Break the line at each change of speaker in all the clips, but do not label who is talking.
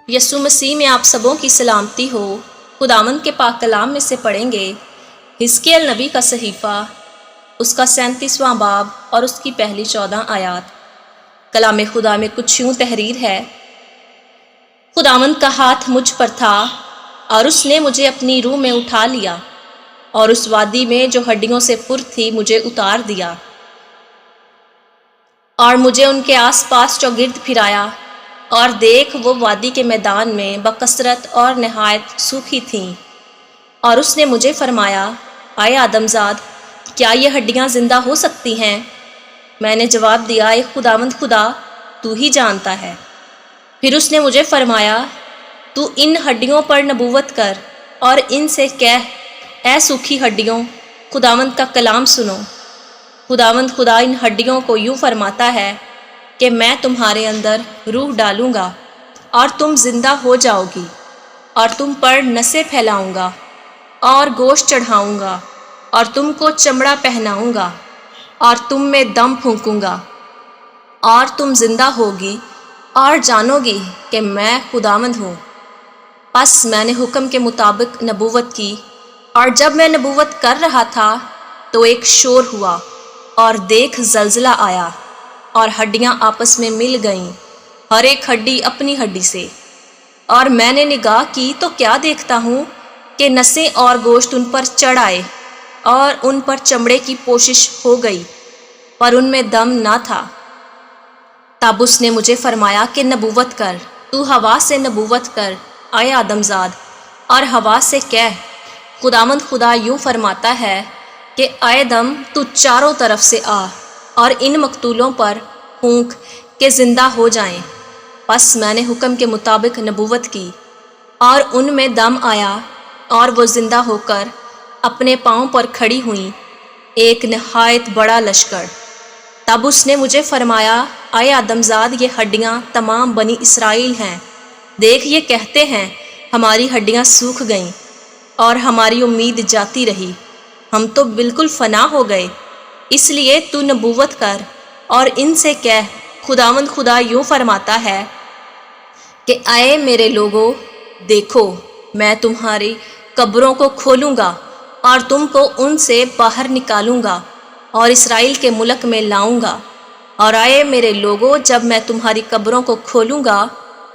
یسوع مسیح میں آپ سبوں کی سلامتی ہو۔ خداوند کے پاک کلام میں سے پڑھیں گے حزقیل نبی کا صحیفہ، اس کا 37واں باب اور اس کی پہلی 14 آیات۔ کلام خدا میں کچھ یوں تحریر ہے: خداوند کا ہاتھ مجھ پر تھا اور اس نے مجھے اپنی روح میں اٹھا لیا اور اس وادی میں جو ہڈیوں سے پر تھی مجھے اتار دیا، اور مجھے ان کے آس پاس چوگرد پھرایا، اور دیکھ وہ وادی کے میدان میں بکثرت اور نہایت سوکھی تھیں۔ اور اس نے مجھے فرمایا، اے آدمزاد، کیا یہ ہڈیاں زندہ ہو سکتی ہیں؟ میں نے جواب دیا، اے خداوند خدا، تو ہی جانتا ہے۔ پھر اس نے مجھے فرمایا، تو ان ہڈیوں پر نبوت کر اور ان سے کہہ، اے سوکھی ہڈیوں، خداوند کا کلام سنو۔ خداوند خدا ان ہڈیوں کو یوں فرماتا ہے کہ میں تمہارے اندر روح ڈالوں گا اور تم زندہ ہو جاؤ گی، اور تم پر نسیں پھیلاؤں گا اور گوشت چڑھاؤں گا، اور تم کو چمڑا پہناؤں گا، اور تم میں دم پھونکوں گا، اور تم زندہ ہوگی اور جانو گی کہ میں خداوند ہوں۔ پس میں نے حکم کے مطابق نبوت کی، اور جب میں نبوت کر رہا تھا تو ایک شور ہوا، اور دیکھ زلزلہ آیا، اور ہڈیاں آپس میں مل گئیں، ہر ایک ہڈی اپنی ہڈی سے۔ اور میں نے نگاہ کی تو کیا دیکھتا ہوں کہ نسیں اور گوشت ان پر چڑھ آئے، اور ان پر چمڑے کی پوشش ہو گئی، پر ان میں دم نہ تھا۔ تب اس نے مجھے فرمایا کہ نبوت کر، تو ہوا سے نبوت کر، اے آدمزاد، اور ہوا سے کہہ، خداوند خدا یوں فرماتا ہے کہ اے دم، تو چاروں طرف سے آ اور ان مقتولوں پر پھونک کہ زندہ ہو جائیں۔ پس میں نے حکم کے مطابق نبوت کی، اور ان میں دم آیا، اور وہ زندہ ہو کر اپنے پاؤں پر کھڑی ہوئیں، ایک نہایت بڑا لشکر۔ تب اس نے مجھے فرمایا، اے آدمزاد، یہ ہڈیاں تمام بنی اسرائیل ہیں۔ دیکھ، یہ کہتے ہیں، ہماری ہڈیاں سوکھ گئیں اور ہماری امید جاتی رہی، ہم تو بالکل فنا ہو گئے۔ اس لیے تو نبوت کر اور ان سے کہہ، خداوند خدا یوں فرماتا ہے کہ اے میرے لوگو، دیکھو، میں تمہاری قبروں کو کھولوں گا اور تم کو ان سے باہر نکالوں گا اور اسرائیل کے ملک میں لاؤں گا۔ اور اے میرے لوگو، جب میں تمہاری قبروں کو کھولوں گا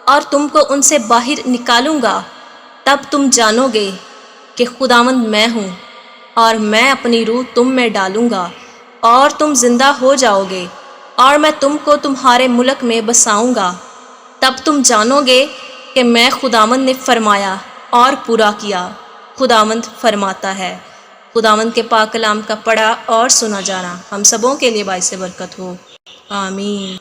اور تم کو ان سے باہر نکالوں گا، تب تم جانو گے کہ خداوند میں ہوں، اور میں اپنی روح تم میں ڈالوں گا اور تم زندہ ہو جاؤ گے، اور میں تم کو تمہارے ملک میں بساؤں گا۔ تب تم جانو گے کہ میں خداوند نے فرمایا اور پورا کیا، خداوند فرماتا ہے۔ خداوند کے پاک کلام کا پڑھا اور سنا جانا ہم سبوں کے لیے باعث برکت ہو، آمین۔